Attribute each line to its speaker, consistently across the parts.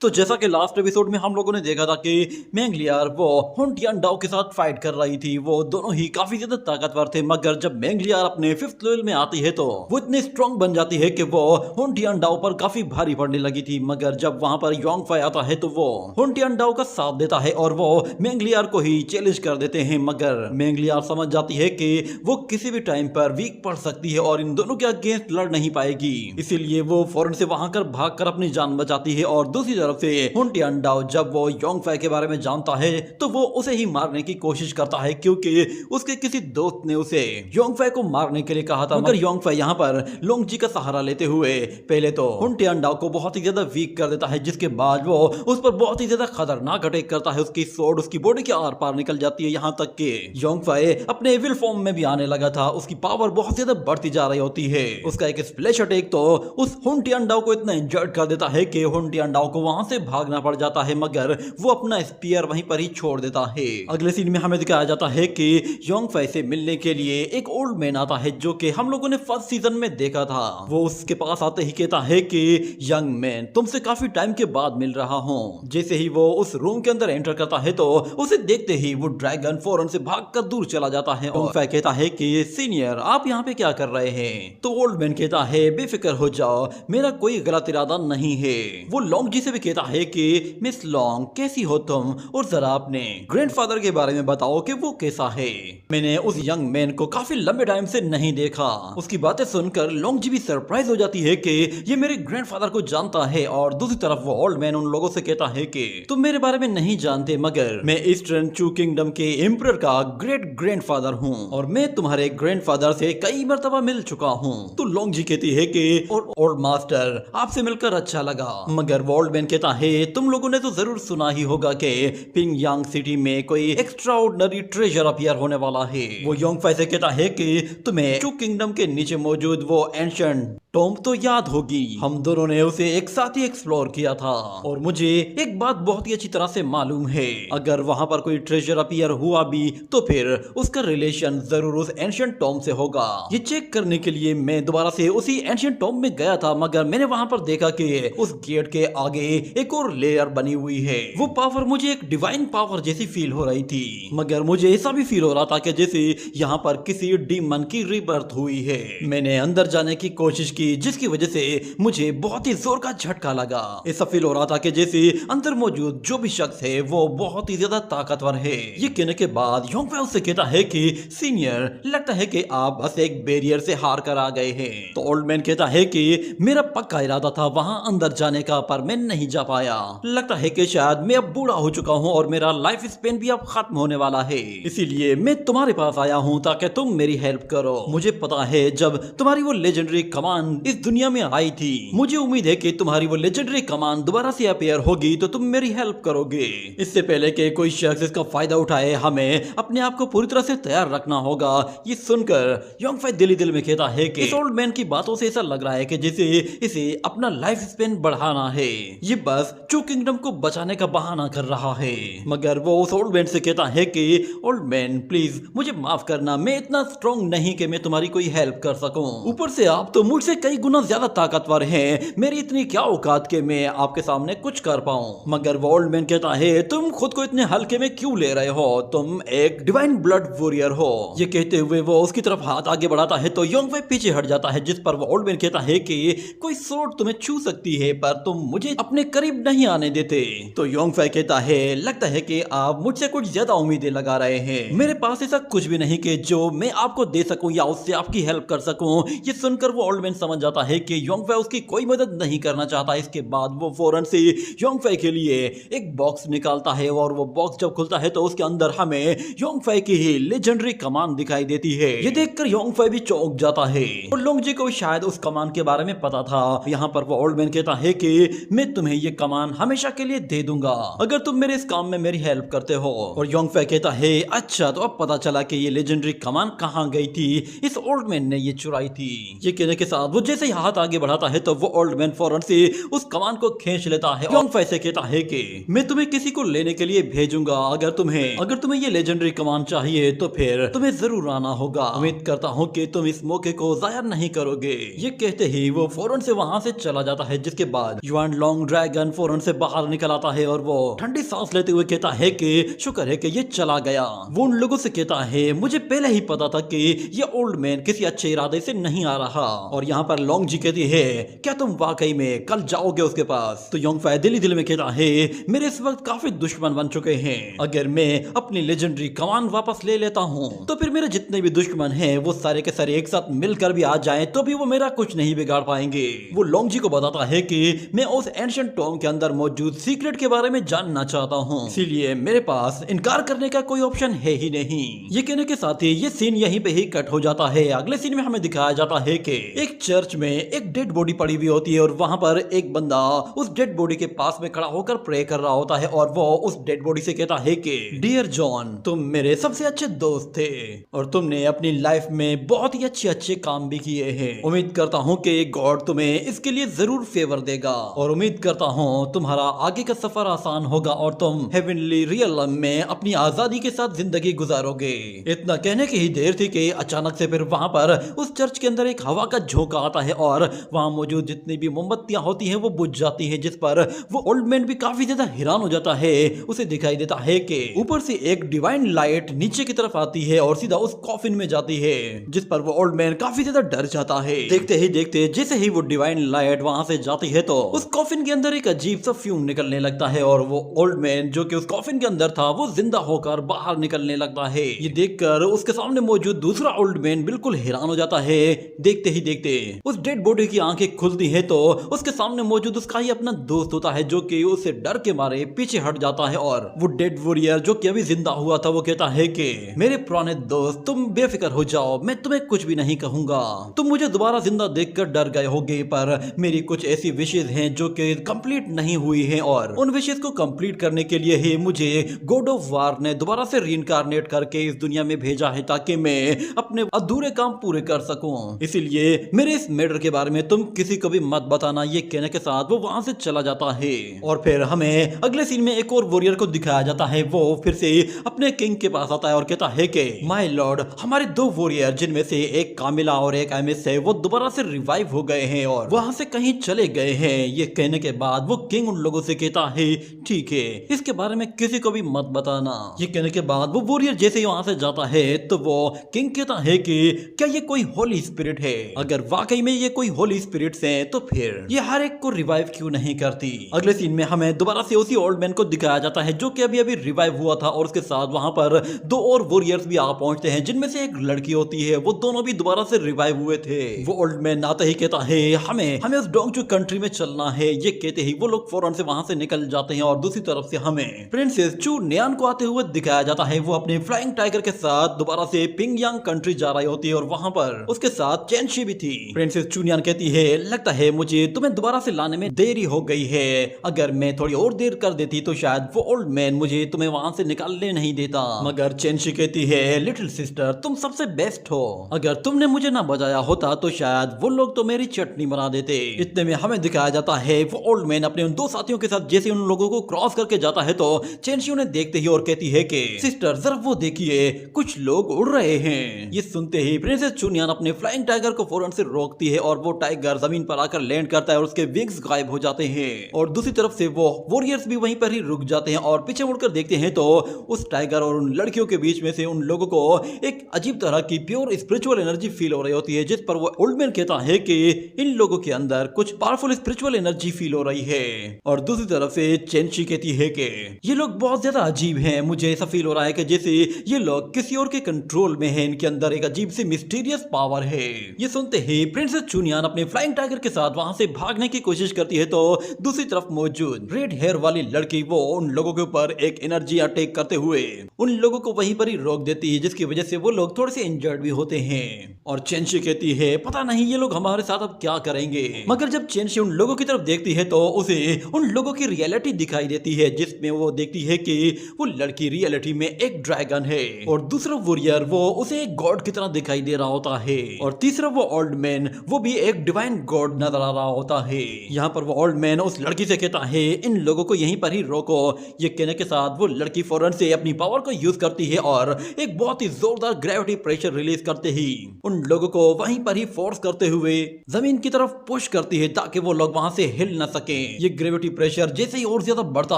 Speaker 1: तो जैसा कि लास्ट एपिसोड में हम लोगों ने देखा था कि मेंगलियार वो हुंटियान डाओ के साथ फाइट कर रही थी। वो दोनों ही काफी ज्यादा ताकतवर थे, मगर जब मेंगलियार अपने 5th लेवल में आती है तो वो इतनी स्ट्रांग बन जाती है कि वो हुंटियान डाओ पर काफी भारी पड़ने लगी थी। मगर जब वहां पर योंगफाई आता है तो वो हुंटियान डाओ का साथ देता है और वो मेंगलियार को ही चैलेंज कर देते हैं। मगर मेंगलियार समझ जाती है कि वो किसी भी टाइम पर वीक पड़ सकती है और इन दोनों के अगेंस्ट लड़ नहीं पाएगी, इसीलिए वो फौरन से वहां कर भाग कर अपनी जान बचाती है। और दूसरी तरफ से हुंटियान डाओ जब वो योंगफाई के बारे में जानता है तो वो उसे ही मारने की कोशिश करता है, क्योंकि उसके किसी दोस्त ने उसे योंगफाई को मारने के लिए कहा था। मगर योंगफाई यहाँ पर लोंगजी का सहारा लेते हुए पहले तो हुंटियान डाओ को बहुत ही ज्यादा वीक कर देता है, जिसके बाद वो उस पर बहुत ही ज्यादा खतरनाक अटैक करता है। उसकी स्वॉर्ड उसकी बॉडी के आर पार निकल जाती है, यहाँ तक कि योंगफाई अपने एविल फॉर्म में भी आने लगा था। उसकी पावर बहुत ज्यादा बढ़ती जा रही होती है। उसका एक स्प्लैश अटैक तो उस हुंटियान डाओ को इतना इंजर्ड कर देता है कि हुंटियान डाओ को वहां से भागना पड़ जाता है, मगर वो अपना स्पीयर वहीं पर ही छोड़ देता है। अगले सीन में हमें दिखाया जाता है कि योंगफाई से मिलने के लिए एक ओल्ड मैन आता है, जो कि हम लोगों ने फर्स्ट सीजन में देखा था। वो उसके पास आते ही कहता है कि यंग मैन, तुमसे काफी टाइम के बाद मिल रहा हूँ। जैसे ही वो उस रूम के अंदर एंटर करता है तो उसे देखते ही वो ड्रैगन फौरन से भागकर दूर चला जाता है। योंगफाई कहता है कि सीनियर, आप यहाँ पे क्या कर रहे हैं? तो ओल्ड मैन कहता है बेफिक्र हो जाओ, मेरा कोई गलत इरादा नहीं है। वो लोंगजी से भी कहता है कि मिस लोंग, कैसी हो तुम? और जरा अपने ग्रैंडफादर के बारे में बताओ कि वो कैसा है। मैंने उस यंग मैन को काफी लंबे टाइम से नहीं देखा। उसकी बातें सुनकर लोंगजी भी सरप्राइज हो जाती है कि ये मेरे ग्रैंडफादर को जानता है। और दूसरी तरफ वो ओल्ड मैन उन लोगों से कहता है कि तुम मेरे बारे में नहीं जानते, मगर मैं ईस्टर्न चू किंगडम के एम्परर का ग्रेट ग्रैंडफादर हूँ और मैं तुम्हारे ग्रैंडफादर से कई मर्तबा मिल चुका हूँ। तो लोंगजी कहती है कि ओल्ड मास्टर, आपसे मिलकर अच्छा लगा। मगर वो ओल्ड मैन कहता है तुम लोगों ने तो जरूर सुना ही होगा कि पिंग यांग सिटी में कोई एक्स्ट्राऑर्डिनरी ट्रेजर अपीयर होने वाला है। वो योंगफाई से कहता है कि तुम्हें चू किंगडम के नीचे मौजूद वो एंशिएंट टॉम तो याद होगी, हम दोनों ने उसे एक साथ ही एक्सप्लोर किया था। और मुझे एक बात बहुत ही अच्छी तरह से मालूम है, अगर वहां पर कोई ट्रेजर अपीयर हुआ भी तो फिर उसका रिलेशन जरूर उस एंशिएंट टॉम से होगा। ये चेक करने के लिए मैं दोबारा से उसी एंशिएंट टॉम में गया था, मगर मैंने वहां पर देखा कि उस गेट के आगे एक और लेयर बनी हुई है। वो पावर मुझे एक डिवाइन पावर जैसी फील हो रही थी, मगर मुझे ऐसा भी फील हो रहा था कि जैसे यहाँ पर किसी डीमन की रीबर्थ हुई है। मैंने अंदर जाने की कोशिश की, जिसकी वजह से मुझे बहुत ही जोर का झटका लगा। ऐसा फील हो रहा था कि जैसे अंदर मौजूद जो भी शख्स है वो बहुत ही ज्यादा ताकतवर है। ये कहने के बाद योंगफाई उससे कहता है कि सीनियर, लगता है कि आप बस एक बैरियर से हार कर आ गए हैं। तो ओल्ड मैन कहता है कि मेरा पक्का इरादा था वहां अंदर जाने का, पर मैं नहीं जा पाया। लगता है कि शायद मैं अब बूढ़ा हो चुका हूं और मेरा लाइफ स्पेन भी अब खत्म होने वाला है, इसीलिए मैं तुम्हारे पास आया हूं ताकि तुम मेरी हेल्प करो। मुझे पता है जब तुम्हारी वो लेजेंडरी कमान इस दुनिया में आई थी, मुझे उम्मीद है कि तुम्हारी वो लेजेंडरी कमान दोबारा से अपीयर होगी तो तुम मेरी हेल्प करोगे। इससे पहले कि कोई शख्स इसका फायदा उठाए, हमें अपने आप को पूरी तरह से तैयार रखना होगा। ये सुनकर योंगफाई दिल ही दिल में कहता है कि इस ओल्ड मैन की बातों से ऐसा लग रहा है कि जैसे इसे अपना लाइफ स्पेन बढ़ाना है, ये बस चू किंगडम को बचाने का बहाना कर रहा है। मगर वो उस ओल्ड मैन से कहता है कि ओल्ड मैन प्लीज मुझे माफ करना, मैं इतना स्ट्रॉन्ग नहीं कि मैं तुम्हारी कोई हेल्प कर सकूं। ऊपर से आप तो मुझसे कई गुना ज्यादा ताकतवर हैं, मेरी इतनी क्या औकात के मैं आपके सामने कुछ कर पाऊं। मगर वो ओल्ड मैन कहता है तुम खुद को इतने हल्के में क्यों ले रहे हो, तुम एक डिवाइन ब्लड वॉरियर हो। ये कहते हुए वो उसकी तरफ हाथ आगे बढ़ाता है तो योंगफाई पीछे हट जाता है, जिस पर वो ओल्ड मैन कहता है कि कोई स्वॉर्ड तुम्हें छू सकती है पर तुम मुझे अपने करीब नहीं आने देते। तो योंगफाई कहता है लगता है कि आप मुझसे कुछ ज्यादा उम्मीदें लगा रहे हैं, मेरे पास ऐसा कुछ भी नहीं कि जो मैं आपको दे सकूं या उससे आपकी हेल्प कर सकूं। ये सुनकर वो ओल्ड मैन समझ जाता है कि योंगफाई उसकी कोई मदद नहीं करना चाहता। इसके बाद वो फौरन से योंगफाई के लिए एक बॉक्स निकालता है और वो बॉक्स जब खुलता है तो उसके अंदर हमें योंगफाई की ही लेजेंडरी कमान दिखाई देती है। ये देखकर योंगफाई भी चौंक जाता है और लोंगजी को शायद उस कमान के बारे में पता था। यहाँ पर वो ओल्ड मैन कहता है कि मैं तुम्हें ये कमान हमेशा के लिए दे दूंगा अगर तुम मेरे इस काम में मेरी हेल्प करते हो। और योंगफाई कहता है अच्छा, तो अब पता चला कि ये लेजेंडरी कमान कहाँ गई थी, इस ओल्ड मैन ने ये चुराई थी। ये कहने के साथ वो जैसे ही हाथ आगे बढ़ाता है तो वो ओल्ड मैन फौरन से उस कमान को खींच लेता है। योंगफाई से कहता है कि मैं तुम्हें किसी को लेने के लिए भेजूंगा, अगर तुम्हें ये लेजेंडरी कमान चाहिए तो फिर तुम्हें जरूर आना होगा। उम्मीद करता हूँ कि तुम इस मौके को जाया नहीं करोगे। ये कहते ही वो फौरन से वहां से चला जाता है, जिसके बाद युआन लॉन्ग ड्रैगन ड्रैगन फौरन से बाहर निकल आता है और वो ठंडी सांस लेते हुए कहता है कि शुक्र है कि ये चला गया। वो उन लोगों से कहता है मुझे पहले ही पता था कि ये ओल्ड मैन किसी अच्छे इरादे से नहीं आ रहा। और यहाँ पर लोंग जी कहती है क्या तुम वाकई में कल जाओगे उसके पास? तो योंगफाई दिल ही दिल में कहता है मेरे इस वक्त काफी दुश्मन बन चुके हैं, अगर मैं अपनी लेजेंडरी कमान वापस ले लेता हूँ तो फिर मेरे जितने भी दुश्मन हैं वो सारे के सारे एक साथ मिलकर भी आ जाएं तो भी वो मेरा कुछ नहीं बिगाड़ पाएंगे। वो लोंग जी को बताता है कि मैं उस एंशिएंट टॉम के अंदर मौजूद सीक्रेट के बारे में जानना चाहता हूँ, इसीलिए मेरे पास इनकार करने का कोई ऑप्शन है ही नहीं। ये कहने के साथ ही ये सीन यहीं पे ही कट हो जाता है। अगले सीन में हमें दिखाया जाता है कि एक चर्च में एक डेड बॉडी पड़ी हुई होती है और वहां पर एक बंदा उस डेड बॉडी के पास में खड़ा होकर प्रे कर रहा होता है और वो उस डेड बॉडी से कहता है कि डियर जॉन, तुम मेरे सबसे अच्छे दोस्त थे और तुमने अपनी लाइफ में बहुत ही अच्छे अच्छे काम भी किए हैं। उम्मीद करता हूँ कि गॉड तुम्हें इसके लिए जरूर फेवर देगा और उम्मीद करता हूँ तुम्हारा आगे का सफर आसान होगा और तुम हेवनली रियलम में अपनी आजादी के साथ जिंदगी गुजारोगे। इतना कहने की ही देर थी कि अचानक से फिर वहां पर उस चर्च के अंदर एक हवा का झोंका आता है और वहां मौजूद जितनी भी मोमबत्तियां होती हैं वो बुझ जाती है, जिस पर वो ओल्ड मैन भी काफी ज्यादा हैरान हो जाता है। उसे दिखाई देता है कि ऊपर से एक डिवाइन लाइट नीचे की तरफ आती है और सीधा उस कॉफिन में जाती है, जिस पर वो ओल्ड मैन काफी ज्यादा डर जाता है। देखते ही देखते जैसे ही वो डिवाइन लाइट वहां से जाती है तो उस कॉफिन के अंदर एक अजीब सा फ्यूम निकलने लगता है और वो ओल्ड मैन जो कि उस कॉफिन के अंदर था वो जिंदा होकर बाहर निकलने लगता है। ये देखकर उसके सामने मौजूद दूसरा ओल्ड मैन बिल्कुल हैरान हो जाता है। देखते ही देखते उस डेड बॉडी की आंखें खुलती है तो उसके सामने मौजूद उसका ही अपना दोस्त होता है जो कि उससे डर के मारे पीछे हट जाता है और वो डेड वॉरियर जो कि अभी जिंदा हुआ था वो कहता है कि मेरे पुराने दोस्त तुम बेफिक्र हो जाओ, मैं तुम्हें कुछ भी नहीं कहूंगा। तुम मुझे दोबारा जिंदा देखकर डर गए होगे पर मेरी कुछ ऐसी विशेष हैं जो कि कंप्लीट नहीं हुई हैं और उन विशेष को कंप्लीट करने के लिए ही मुझे गॉड ऑफ वार ने दोबारा से रीइंकार्नेट करके इस दुनिया में भेजा है ताकि मैं अपने अधूरे काम पूरे कर सकूं। इसीलिए मेरे इस मैटर के बारे में तुम किसी को भी मत बताना। ये कहने के साथ वो वहां से चला जाता है और फिर हमें अगले सीन में एक और वॉरियर को दिखाया जाता है। वो फिर से अपने किंग के पास आता है और कहता है कि माय लॉर्ड, हमारे दो वॉरियर जिनमें से एक कामिला और एक एमिस है वो दोबारा से रिवाइव हो गए हैं और वहां से कहीं चले गए हैं। ये कहने के बाद वो किंग उन लोगों से कहता है ठीक है, इसके बारे में किसी को भी मत बताना। ये कहने के बाद वो वॉरियर जैसे ही वहां से जाता है तो वो किंग कहता है कि क्या ये कोई होली स्पिरिट है? अगर वाकई में ये कोई होली स्पिरिट्स हैं तो फिर ये हर एक को रिवाइव क्यों नहीं करती? अगले सीन में हमें दोबारा से उसी ओल्ड मैन को दिखाया जाता है जो कि अभी अभी रिवाइव हुआ था और उसके साथ वहां पर दो और वॉरियर्स भी आ पहुंचते हैं जिनमें से एक लड़की होती है। वो दोनों भी दोबारा से रिवाइव हुए थे। वो ओल्ड मैन आते ही कहता है हमें उस डोंगचू कंट्री में चलना है। ये कहते ही वो लोग फौरन से वहां से निकल जाते हैं और दूसरी तरफ से हमें प्रिंसेस चू नियान को आते हुए दिखाया जाता है। वो अपने फ्लाइंग टाइगर के साथ दोबारा से पिंगयांग कंट्री जा रही होती है और वहां पर उसके साथ चेनशी भी थी। प्रिंसेस चू नियान कहती है लगता है मुझे तुम्हें दोबारा से लाने में देरी हो गई है, अगर मैं थोड़ी और देर कर देती तो शायद वो ओल्ड मैन मुझे तुम्हें वहां से निकालने नहीं देता। मगर चेनशी कहती है लिटिल सिस्टर तुम सबसे बेस्ट हो, अगर तुमने मुझे ना बजाया होता तो शायद वो लोग तो मेरी चटनी बना देते। इतने में हमें दिखाया जाता है वो ओल्ड मैन अपने उन दो साथियों के साथ जैसे उन लोगों को क्रॉस करके जाता है तो चेनशी उन्हें देखते ही और कहती है कि सिस्टर जरा वो देखिए कुछ लोग उड़ रहे हैं। ये सुनते ही प्रिंसेस चुनियान अपने फ्लाइंग टाइगर को फौरन से रोकती है और वो टाइगर जमीन पर आकर लैंड करता है और उसके विंग्स गायब हो जाते हैं और दूसरी तरफ से वो वॉरियर्स भी वहीं पर ही रुक जाते हैं और पीछे मुड़कर देखते हैं तो उस टाइगर और उन लड़कियों के बीच में से उन लोगों को एक अजीब तरह की प्योर स्पिरिचुअल एनर्जी फील हो रही होती है, जिस पर वो ओल्ड मैन कहता है कि इन लोगों के अंदर कुछ पावरफुल स्पिरिचुअल एनर्जी फील हो रही है। और दूसरी तरफ से चेनशी कहती है कि ये लोग बहुत ज्यादा अजीब हैं, मुझे ऐसा फील हो रहा है कि जैसे ये लोग किसी और के कंट्रोल में हैं, इनके अंदर एक अजीब सी मिस्टीरियस पावर है। ये सुनते ही प्रिंसेस चुनियान अपने फ्लाइंग टाइगर के साथ वहां से भागने की कोशिश करती है तो दूसरी तरफ मौजूद रेड हेयर वाली लड़की वो उन लोगों के ऊपर एक एनर्जी अटैक करते हुए उन लोगों को वहीं पर ही रोक देती है, जिसकी वजह से वो लोग थोड़े से इंजर्ड भी होते हैं। और चेनशी कहती है पता नहीं ये लोग हमारे साथ अब क्या करेंगे। मगर जब चेनशी उन लोगों की तरफ देखती है तो उसे उन लोगों की रियलिटी दिखाई देती है, जिसमें वो देखती है कि वो लड़की रियलिटी में एक ड्रैगन है और दूसरा वॉरियर वो उसे एक गॉड की तरह दिखाई दे रहा होता है और तीसरा वो ओल्ड मैन वो भी एक डिवाइन गॉड नजर आ रहा होता है। यहाँ पर वो ओल्ड मैन उस लड़की से कहता है इन लोगों को यहीं पर ही रोको। ये कहने के साथ वो लड़की फौरन से अपनी पावर को यूज करती है और एक बहुत ही जोरदार ग्रेविटी प्रेशर रिलीज करते ही उन लोगों को वहीं पर ही फोर्स करते हुए जमीन की तरफ पुश करती है ताकि वो लोग वहां से हिल न सके। ये ग्रेविटी प्रेशर जैसे ही और ज्यादा बढ़ता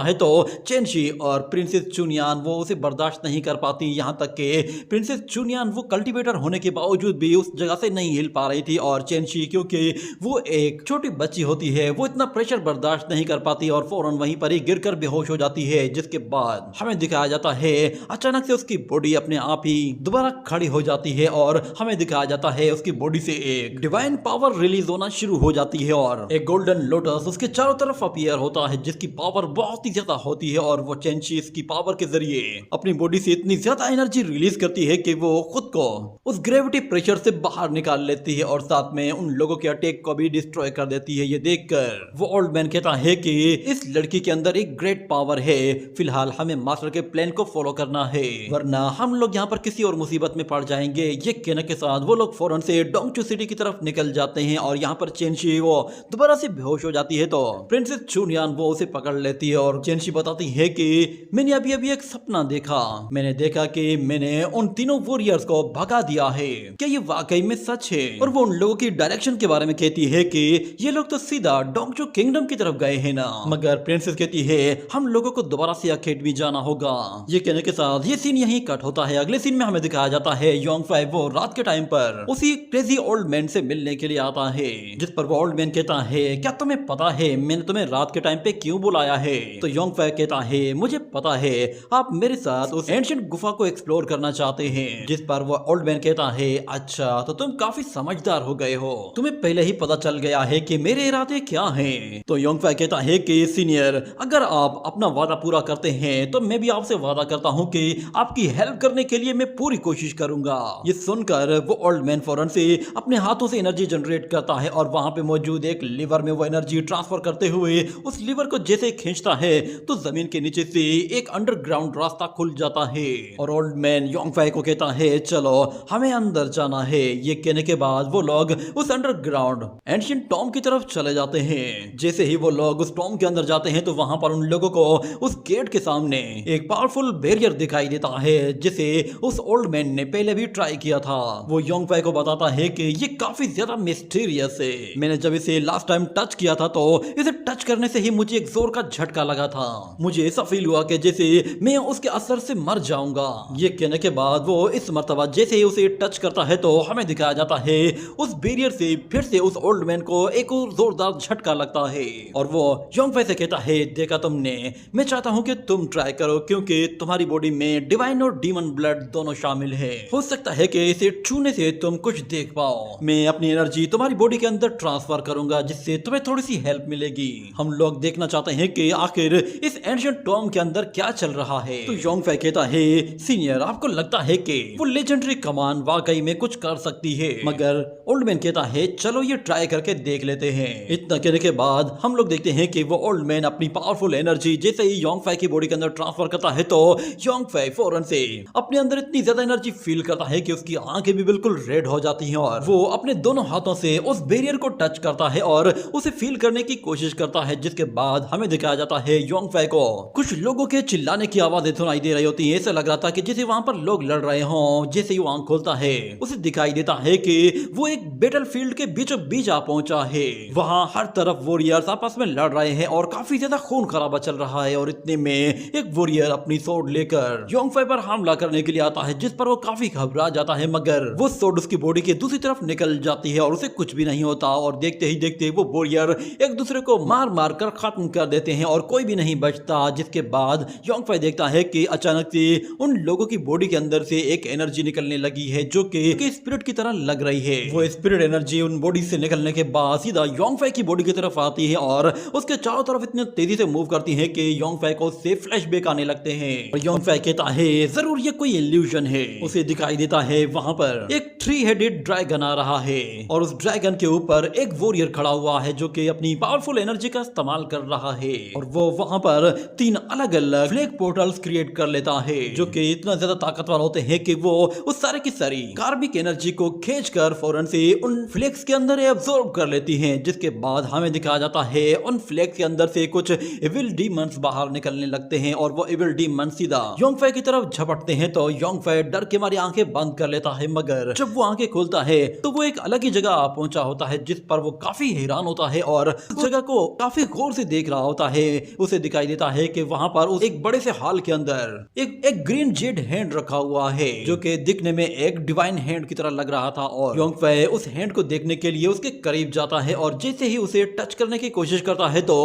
Speaker 1: है तो चेनशी और प्रिंसेस चुनियान वो उसे बर्दाश्त नहीं कर पाती। यहाँ तक कि प्रिंसेस चुनियान वो कल्टीवेटर होने के बावजूद भी उस जगह से नहीं हिल पा रही थी, और चेनशी क्योंकि वो एक छोटी बच्ची होती है वो इतना प्रेशर बर्दाश्त नहीं कर पाती और फौरन वहीं पर ही गिरकर बेहोश हो जाती है। जिसके बाद हमें दिखाया जाता है अचानक से उसकी बॉडी अपने आप ही दोबारा खड़ी हो जाती है और हमें दिखाया जाता है उसकी बॉडी से एक डिवाइन पावर रिलीज होना शुरू हो जाती है और एक गोल्डन लोटस उसके चारों तरफ अपीयर होता है जिसकी पावर बहुत ही ज्यादा होती है। और वो चेनशी इसकी पावर के जरिए अपनी बॉडी से इतनी ज्यादा एनर्जी रिलीज करती है कि वो खुद को उस ग्रेविटी प्रेशर से बाहर निकाल लेती है और साथ में उन लोगों के अटैक को भी डिस्ट्रॉय कर देती है। ये देखकर वो ओल्ड मैन कहता है कि इस लड़की के अंदर एक ग्रेट पावर है, फिलहाल हमें मास्टर के प्लान को फॉलो करना है वरना हम लोग यहाँ पर किसी और मुसीबत में पड़ जाएंगे। ये कहने के साथ वो लोग फौरन से डोंगचू सिटी की तरफ निकल जाते हैं और यहाँ पर चेनशी वो दोबारा से बेहोश हो जाती है तो प्रिंसेस चुनियान वो उसे पकड़ लेती है और चेनशी बताती है कि मैंने अभी अभी एक सपना देखा, मैंने देखा कि मैंने उन तीनों वॉरियर्स को भगा दिया है, क्या ये वाकई में सच है? और वो उन लोगों की डायरेक्शन के बारे में कहती है कि ये लोग तो सीधा डोंगचू किंगडम की तरफ गए हैं ना, मगर प्रिंसेस कहती है हम लोगों को दोबारा से अकेडमी जाना होगा। ये कहने के साथ ये सीन यहीं कट होता है। अगले सीन में हमें दिखाया जाता है योंग फाई वो रात के टाइम पर उसी क्रेजी ओल्ड मैन से मिलने के लिए आता है, जिस पर वो ओल्ड मैन कहता है क्या तुम्हें पता है मैंने तुम्हें रात के टाइम पे क्यों बुलाया है? तो योंग फाई कहता है मुझे पता है आप मेरे साथ उस एंशिएंट गुफा को एक्सप्लोर करना चाहते हैं। जिस पर वो ओल्ड मैन कहता है अच्छा तो तुम काफी समझदार हो गए हो, तुम्हें पहले ही पता चल गया है कि मेरे इरादे क्या हैं। तो योंग फाई कहता है कि सीनियर अगर आप अपना वादा पूरा करते हैं तो मैं भी आपसे वादा करता हूं कि आपकी हेल्प करने के लिए मैं पूरी कोशिश करूंगा। ये सुनकर वो ओल्ड मैन फौरन से अपने हाथों से एनर्जी जनरेट करता है और वहां पे मौजूद एक लीवर में वो एनर्जी ट्रांसफर करते हुए उस लीवर को जैसे खींचता है तो जमीन के नीचे से एक अंडरग्राउंड रास्ता खुल जाता है और ओल्ड मैन योंग फाई को कहता है चलो हमें अंदर जाना है। ये कहने के बाद वो लोग उस अंडरग्राउंड एंशिएंट टॉम की तरफ चले जाते हैं। जैसे ही वो लोग उस टॉम के अंदर जाते हैं तो वहां पर उन लोगों को उस गेट के सामने एक पावरफुल बैरियर दिखाई देता है जिसे उस ओल्ड मैन ने पहले भी ट्राई किया था। वो योंग फाई को बताता है कि ये काफी ज्यादा मिस्टीरियस है, मैंने जब इसे लास्ट टाइम टच किया था तो इसे टच करने से ही मुझे एक जोर का झटका लगा था, मुझे ऐसा फील हुआ कि जैसे मैं उसके असर से मर जाऊंगा। ये कहने के बाद वो इस मर्तबा जैसे ही उसे टच करता है तो हमें दिखाया जाता है उस बैरियर से फिर से उस ओल्ड मैन को एक और जोरदार झटका लगता है और वो योंग फाई से कहता है देखा तुमने, मैं चाहता हूं कि तुम ट्राई करो क्योंकि तुम्हारी बॉडी में डिवाइन और डीमन ब्लड दोनों शामिल है, हो सकता है कि इसे छूने से तुम कुछ देख पाओ। मैं अपनी एनर्जी तुम्हारी बॉडी के अंदर ट्रांसफर करूंगा जिससे तुम्हें थोड़ी सी हेल्प मिलेगी। हम लोग देखना चाहते हैं कि आखिर इस एंशिएंट टॉम के अंदर क्या चल रहा है। तो योंग फाई कहता है सीनियर आपको लगता है कि वो लेजेंडरी कमान वाकई में कुछ कर सकती है? मगर ओल्ड मैन कहता है चलो ये ट्राई करके देख लेते हैं। इतना कहने के बाद हम लोग देखते हैं कि वो ओल्ड मैन अपनी पावरफुल एनर्जी जैसे ही योंग फाई की बॉडी के अंदर ट्रांसफर करता है तो योंग फाई फौरन से अपने अंदर इतनी ज्यादा एनर्जी फील करता है कि उसकी आंखें भी बिल्कुल रेड हो जाती हैं और वो अपने दोनों हाथों से उस बैरियर को टच करता है और उसे फील करने की कोशिश करता है। जिसके बाद हमें दिखाया जाता है योंग फाई को कुछ लोगों के चिल्लाने की आवाजें सुनाई दे रही होती है, ऐसा लग रहा था कि जैसे वहां पर लोग लड़ रहे हों। जैसे ही वो आंख खोलता है उसे दिखाई देता है कि वो एक बैटल फील्ड के बीचों बीच आ पहुंचा है। वहां हर तरफ वॉरियर्स आपस में लड़ रहे हैं और काफी ज्यादा खून खराबा चल रहा है और इतने में एक वॉरियर अपनी सोर्ड लेकर योंग फाई पर हमला करने के लिए आता है जिस पर वो काफी घबरा जाता है, मगर वो सोर्ड उसकी बॉडी के दूसरी तरफ निकल जाती है और उसे कुछ भी नहीं होता और देखते ही देखते वो वॉरियर एक दूसरे को मार मार कर खत्म कर देते हैं और कोई भी नहीं बचता। जिसके बाद योंग फाई देखता है कि अचानक से उन लोगों की बॉडी के अंदर से एक एनर्जी निकलने लगी है जो कि स्पिरिट की तरह लग रही है। वो स्पिरिट एनर्जी उन बॉडी से निकलने के बाद सीधा योंग फाई की बॉडी की तरफ आती है और उसके चारों तरफ इतनी तेजी से मूव करती है कि योंग फाई को उससे फ्लैशबैक आने लगते हैं। और योंग फाई कहता है जरूर ये कोई इल्यूजन है। उसे दिखाई देता है वहां पर एक 3 हेडेड ड्रैगन आ रहा है और उस ड्रैगन के ऊपर एक वॉरियर खड़ा हुआ है जो कि अपनी पावरफुल एनर्जी का इस्तेमाल कर रहा है और वो वहां पर 3 अलग अलग फ्लेक पोर्टल्स क्रिएट कर लेता है जो कि इतना ज्यादा ताकतवर होते हैं कि वो उस सारे की सारी कार्बिक एनर्जी को खींचकर फौरन से उन फ्लेक्स के अंदर एब्जॉर्ब कर लेती हैं। जिसके बाद हमें दिखाया जाता है उन फ्लेक्स के अंदर से कुछ इविल डीमंस बाहर निकलने लगते हैं और वो इविल डीमंस सीधा योंग फाई की तरफ झपटते हैं। तो योंग फाई डर के मारे आंखें बंद कर लेता है, मगर जब वो आंखें खोलता है तो वो एक अलग ही जगह पहुंचा होता है जिस पर वो काफी हैरान होता है और उस जगह को काफी गौर से देख रहा होता है उसे दिखाई देता है कि वहां पर उस एक बड़े से हॉल के अंदर एक ग्रीन जेड हैंड रखा हुआ है जो कि दिखने में एक डिवाइन हैंड की तरह लग रहा था। और योंग फे उस हैंड को देखने के लिए उसके करीब जाता है और जैसे ही उसे टच करने की कोशिश करता है तो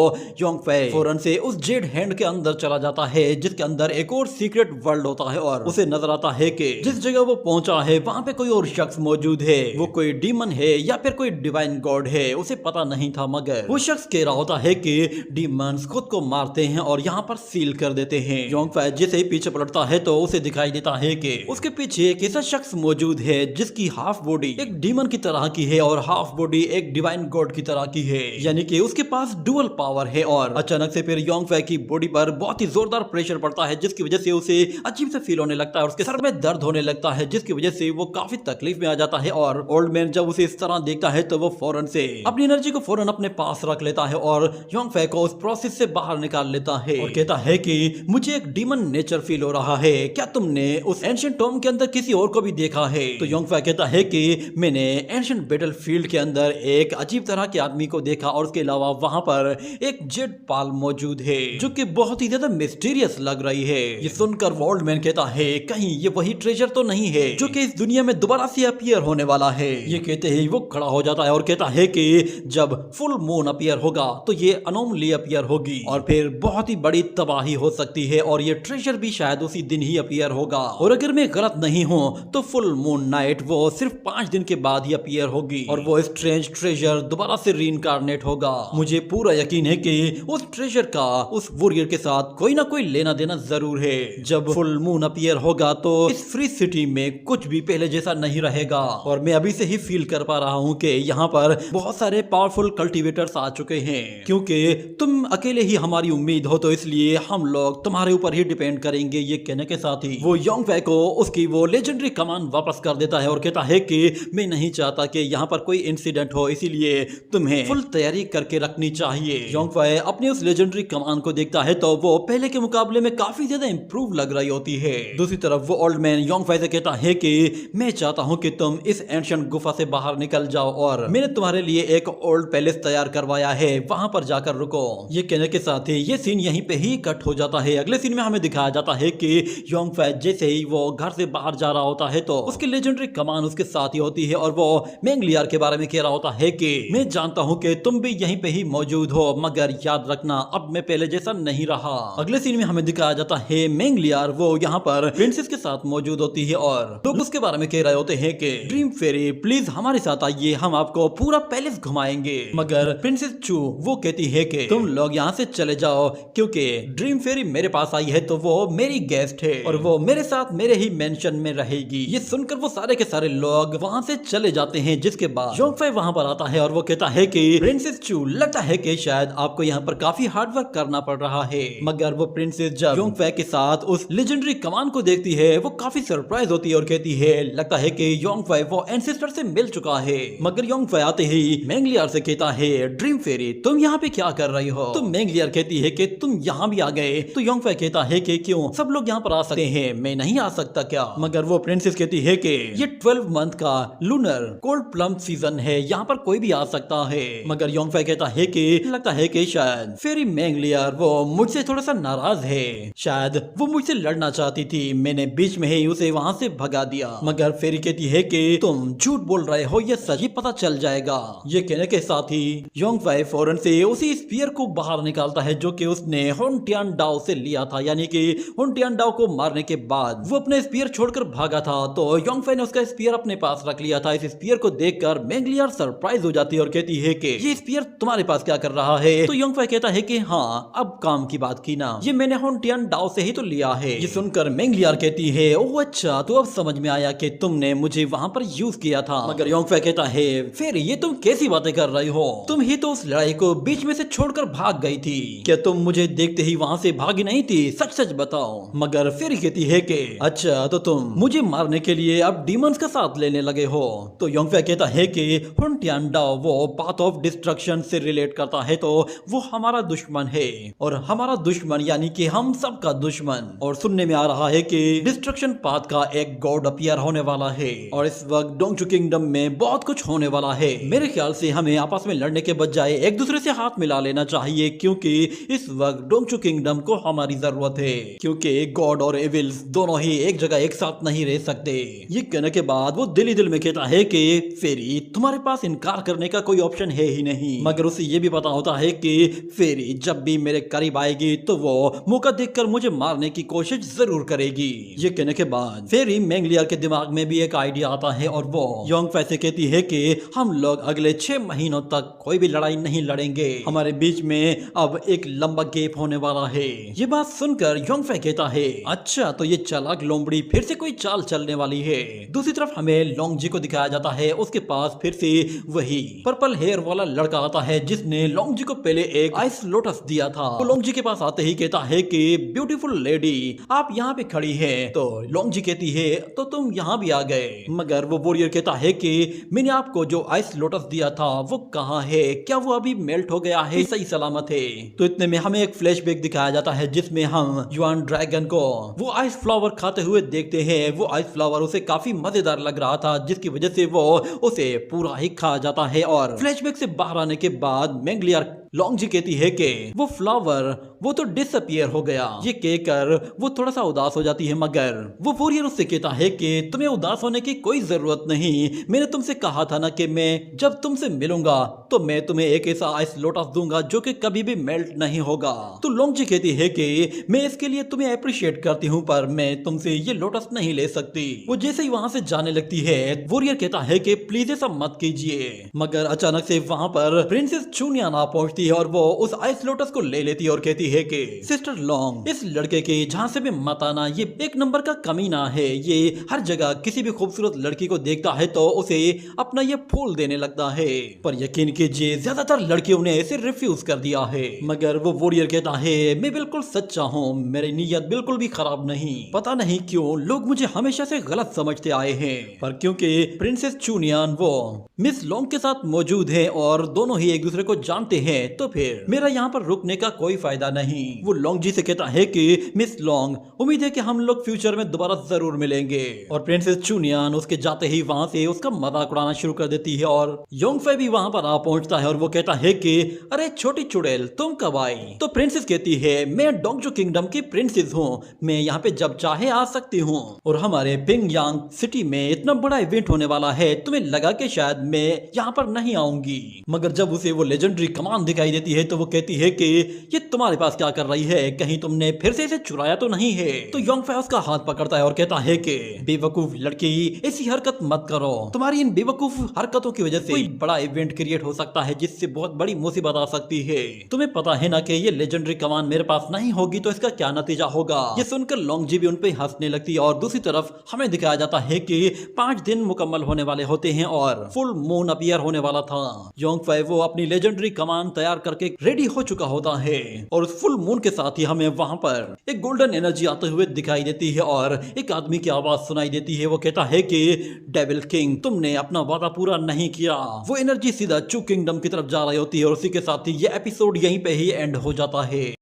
Speaker 1: योंग फे फौरन से उस जेड हैंड के अंदर चला जाता है जिसके अंदर एक और सीक्रेट वर्ल्ड होता है। और उसे नजर आता है कि जिस जगह वो पहुंचा है वहां पे कोई और शख्स मौजूद है, वो कोई डीमन है या फिर कोई डिवाइन गॉड है, उसे पता नहीं था। मगर वो शख्स कह रहा होता है कि डीमंस खुद को मारते हैं और यहाँ पर सील कर देते हैं। योंग फे जैसे ही पीछे पलटता है तो उसे दिखाई देता है कि उसके पीछे एक ऐसा शख्स मौजूद है जिसकी हाफ बॉडी एक डीमन की तरह की है और हाफ बॉडी एक डिवाइन गॉड की तरह की है, यानी कि उसके पास डुअल पावर है। और अचानक से फिर योंग फे की बॉडी पर बहुत ही जोरदार प्रेशर पड़ता है जिसकी वजह से उसे अजीब से फील होने लगता है और उसके सर में दर्द होने लगता है जिसकी वजह से वो काफी तकलीफ में आ जाता है। और ओल्ड मैन जब उसे इस तरह देखता है तो वो फौरन से अपनी एनर्जी को फौरन अपने पास रख लेता है और योंग फे को उस प्रोसेस से बाहर निकाल लेता है और कहता है कि मुझे एक डीमन नेचर फील हो रहा है, क्या तुमने उस एंशिएंट टॉम के अंदर किसी और को भी देखा है? तो योंग फे कहता है कि मैंने एंशिएंट बैटल फील्ड के अंदर एक अजीब तरह के आदमी को देखा और उसके अलावा वहां पर एक जेड पाल मौजूद है जो कि बहुत ही ज्यादा मिस्टीरियस लग रही है। ये सुनकर ओल्ड मैन कहता है कहीं ये वही ट्रेजर तो नहीं है जो कि इस दुनिया में दोबारा से अपीयर होने वाला है। ये कहते ही वो खड़ा हो जाता है और कहता है कि जब फुल मून अपीयर होगा तो ये अनोमली अपीयर होगी और फिर बहुत ही बड़ी तबाही हो सकती है और ये ट्रेजर भी शायद उसी दिन ही अपीयर होगा। और अगर मैं गलत नहीं हूँ तो फुल मून नाइट वो सिर्फ 5 दिन के बाद ही अपीयर होगी और वो स्ट्रेंज ट्रेजर दोबारा से रीइंकार्नेट होगा। मुझे पूरा यकीन है कि उस ट्रेजर का उस वॉरियर के साथ कोई ना कोई लेना देना जरूर है। जब फुल मून अपीयर होगा तो इस फ्री सिटी में कुछ भी पहले जैसा नहीं रहेगा और मैं अभी से ही फील कर पा रहा हूँ कि यहाँ पर बहुत सारे पावरफुल कल्टीवेटर्स आ चुके हैं। क्योंकि तुम अकेले ही हमारी उम्मीद हो तो इसलिए हम लोग तुम्हारे ऊपर ही डिपेंड करेंगे। ये कहने के साथ ही वो योंग फे को उसकी वो लेजेंडरी कमान वापस कर देता है और कहता है कि मैं नहीं चाहता कि यहाँ पर कोई इंसिडेंट हो, इसीलिए तुम्हें फुल तैयारी करके रखनी चाहिए। योंग फे अपनी उस लेजेंडरी कमान को देखता है तो वो पहले के मुकाबले में काफी ज्यादा इंप्रूव लग रही होती है। दूसरी तरफ वो ओल्ड मैन योंग फे से कहता है कि मैं चाहता हूँ कि तुम इस एंशिएंट गुफा से बाहर निकल जाओ और मैंने तुम्हारे लिए एक ओल्ड पैलेस तैयार करवाया है, वहां पर जाकर रुको। ये कहने के साथ ही ये सीन यहीं पे ही कट हो जाता है। अगले सीन में हमें दिखाया जाता है कि योंग फे जैसे ही वो घर से बाहर जा रहा होता है तो उसकी लेजेंडरी कमान उसके साथ ही होती है और वो मेंगलियार के बारे में कह रहा होता है कि मैं जानता हूँ कि तुम भी यहीं पे ही मौजूद हो, मगर याद रखना अब मैं पहले जैसा नहीं रहा। अगले सीन में हमें दिखाया जाता है मेंगलियार वो यहाँ पर प्रिंसेस के साथ मौजूद होती है और लोग उसके बारे में कह रहे होते हैं कि ड्रीम फेरी प्लीज हमारे साथ आइए, हम आपको पूरा पैलेस घुमाएंगे। मगर प्रिंसेस चू वो कहती है कि तुम लोग यहाँ से चले जाओ क्योंकि ड्रीम फेरी मेरे पास आई है तो वो मेरी गेस्ट है और वो मेरे साथ मेरे ही मेंशन में रहेगी। ये सुनकर वो सारे के सारे लोग वहाँ से चले जाते हैं जिसके बाद योंग फे वहाँ पर आता है और वो कहता है कि प्रिंसेस चू लगता है कि शायद आपको यहाँ पर काफी हार्ड वर्क करना पड़ रहा है। मगर वो प्रिंसेस जब योंग फे के साथ उस लेजेंडरी कमान को देखती है वो काफी सरप्राइज होती है और कहती है लगता है कि योंग फे वो एंसेस्टर से मिल चुका है। मगर योंग फे आते ही मेंगलियार से कहता है ड्रीम फेरी तुम यहाँ पे क्या कर रही हो? तो मेंगलियार कहती है कि तुम यहाँ भी आ गए। तो योंग फे कहता है कि क्यों, सब लोग यहाँ पर आ सकते हैं, मैं नहीं आ सकता क्या? मगर वो प्रिंसेस कहती है कि ये 12 मंथ का लूनर कोल्ड प्लम सीजन है, यहाँ पर कोई भी आ सकता है। मगर योंग फे कहता है कि लगता है कि शायद फेरी मेंगलियार वो मुझसे थोड़ा सा नाराज है, शायद वो मुझसे लड़ना चाहती थी, मैंने बीच में ही उसे वहाँ से भगा दिया। मगर फेरी कहती है कि तुम झूठ बोल रहे हो, ये सच ही पता चल जाएगा। ये कहने के साथ ही योंग फे फौरन से उसी स्पीयर को बाहर निकालता है जो कि उसने हुन टियान डाओ से लिया था, यानी कि हुन टियान डाओ को मारने के बाद वो अपने स्पीयर छोड़कर भागा था तो योंग फे ने उसका स्पीयर अपने पास रख लिया था। इस स्पीयर को देखकर मेंगलियार सरप्राइज हो जाती है और कहती है कि ये स्पीयर तुम्हारे पास क्या कर रहा है? तो योंग फे कहता है कि हाँ, अब काम की बात की ना, ये मैंने हुन टियान डाओ से ही तो लिया है। ये सुनकर मेंगलियार कहती है ओह अच्छा, तो अब समझ में आया कि तुमने मुझे वहाँ पर यूज किया था। मगर योंग फे कहता है फिर ये तुम कैसी बातें कर रही हो, तुम ही तो उस लड़ाई को बीच में से छोड़कर भाग गई थी, क्या तुम मुझे देखते ही वहाँ से भागी नहीं थी? सच सच बताओ। मगर फिर कहती है कि अच्छा, तो तुम मुझे मारने के लिए अब डीमंस का साथ लेने लगे हो। तो योंग फे कहता है कि हुन टियान डाओ वो पाथ ऑफ डिस्ट्रक्शन से रिलेट करता है तो वो हमारा दुश्मन है और हमारा दुश्मन यानी कि हम सब का दुश्मन। और सुनने में आ रहा है कि डिस्ट्रक्शन पाथ का एक गॉड अपीयर होने वाला है और इस वक्त डोंगचू किंगडम में बहुत कुछ होने वाला है। मेरे ख्याल से हमें आपस में लड़ने के बजाय एक एक दूसरे से हाथ मिला लेना चाहिए, क्योंकि इस वक्त डोंगचू किंगडम को हमारी जरूरत है, क्योंकि गॉड और एविल्स दोनों ही एक जगह एक साथ नहीं रह सकते। ये कहने के बाद वो दिल ही दिल में कहता है कि फेरी तुम्हारे पास इनकार करने का कोई ऑप्शन है ही नहीं, मगर उसे ये भी पता होता है कि फेरी जब भी मेरे करीब आएगी तो वो मौका देखकर मुझे मारने की कोशिश जरूर करेगी। ये कहने के बाद फेरी मैंगलियर के दिमाग में भी एक आइडिया आता है और वो योंग फै से कहती है कि हम लोग अगले 6 महीनों तक कोई भी लड़ाई नहीं लड़ेंगे, हमारे बीच में अब एक लंबा गैप होने वाला है। ये बात सुनकर योंग फै कहता है अच्छा, तो ये चालाक लोमड़ी फिर से कोई चाल चलने वाली है। दूसरी तरफ हमें लोंग जी को दिखाया जाता है, उसके पास फिर से वही पर्पल हेयर वाला लड़का आता है जिसने लोंग जी को पहले एक आइस लोटस दिया था। तो लोंग जी के पास आते ही कहता है कि ब्यूटीफुल लेडी आप यहाँ पे खड़ी हैं। तो लोंग जी कहती है तो तुम यहाँ भी आ गए, मगर वो वॉरियर कहता है कि मैंने आपको जो आइस लोटस दिया था वो कहाँ है, क्या वो अभी मेल्ट हो गया है, सही सलामत है। तो इतने में हमें एक फ्लैशबैक दिखाया जाता है जिसमें हम युआन ड्रैगन को वो आइस फ्लावर खाते हुए देखते हैं। वो आइस फ्लावर उसे काफी मजेदार लग रहा था, जिसकी वजह से वो उसे पूरा ही खा जाता है। और फ्लैशबैक से बाहर आने के बाद मैंगलियर लोंग जी कहती है कि वो फ्लावर वो तो डिसअपियर हो गया। ये कहकर वो थोड़ा सा उदास हो जाती है, मगर वो वॉरियर उससे कहता है कि तुम्हें उदास होने की कोई जरूरत नहीं, मैंने तुमसे कहा था ना कि मैं जब तुमसे मिलूंगा तो मैं तुम्हें एक ऐसा आइस लोटस दूंगा जो कि कभी भी मेल्ट नहीं होगा। तो लोंग जी कहती है कि मैं इसके लिए तुम्हें अप्रिशिएट करती हूँ, पर मैं तुमसे ये लोटस नहीं ले सकती। वो जैसे ही वहां से जाने लगती है वॉरियर कहता है कि प्लीज ऐसा मत कीजिए, मगर अचानक से वहां पर प्रिंसेस चुनियान आ पहुंचती है और वो उस आइस लोटस को ले लेती है और कहती है कि सिस्टर लोंग, इस लड़के के जहां से भी मत आना, ये एक नंबर का कमीना है। ये हर जगह किसी भी खूबसूरत लड़की को देखता है तो उसे अपना ये फूल देने लगता है, पर यकीन कीजिए ज्यादातर लड़कियों ने इसे रिफ्यूज कर दिया है। मगर वो वॉरियर कहता है मैं बिल्कुल सच्चा हूँ, मेरी नीयत बिल्कुल भी खराब नहीं, पता नहीं क्यों लोग मुझे हमेशा से गलत समझते आए हैं, पर क्योंकि प्रिंसेस चुनियान वो मिस लोंग के साथ मौजूद है और दोनों ही एक दूसरे को जानते हैं, तो फिर मेरा यहाँ पर रुकने का कोई फायदा नहीं। वो लोंग जी से कहता है कि मिस लोंग, उम्मीद है कि हम लोग फ्यूचर में दोबारा जरूर मिलेंगे। और प्रिंसेस चुनियान उसके जाते ही वहां से उसका मजाक उड़ाना शुरू कर देती है और योंग फै भी वहां पर आ पहुंचता है और वो कहता है कि अरे छोटी चुड़ैल तुम कब आई। तो प्रिंसेस कहती है मैं डोंगचू किंगडम की प्रिंसेस हूँ, मैं यहाँ पे जब चाहे आ सकती हूँ, और हमारे पिंगयांग सिटी में इतना बड़ा इवेंट होने वाला है, तुम्हें लगा कि शायद मैं यहाँ पर नहीं आऊंगी। मगर जब उसे वो लेजेंडरी कमान दिखाई देती है तो वो कहती है कि ये तुम्हारे पास क्या कर रही है, कहीं तुमने फिर से इसे चुराया तो नहीं है। तो योंग फै उसका हाथ पकड़ता है और कहता है कि बेवकूफ लड़की, ऐसी हरकत मत करो, तुम्हारी इन बेवकूफ हरकतों की वजह से कोई बड़ा इवेंट क्रिएट हो सकता है जिससे बहुत बड़ी मुसीबत आ सकती है। तुम्हें पता है ना कि ये लेजेंडरी कमान मेरे पास नहीं होगी तो इसका क्या नतीजा होगा। ये सुनकर लोंग जी भी उन पे हंसने लगती है और दूसरी तरफ हमें दिखाया जाता है कि 5 दिन मुकम्मल होने वाले होते हैं और फुल मून अपीयर होने वाला था। योंग फै वो अपनी लेजेंडरी कमान तैयार करके रेडी हो चुका होता है और उस फुल मून के साथ ही हमें वहां पर एक गोल्डन एनर्जी आते हुए दिखाई देती है और एक आदमी की आवाज सुनाई देती है। वो कहता है कि डेविल किंग, तुमने अपना वादा पूरा नहीं किया। वो एनर्जी सीधा चू किंगडम की तरफ जा रही होती है और उसी के साथ ही ये एपिसोड यहीं पे ही एंड हो जाता है।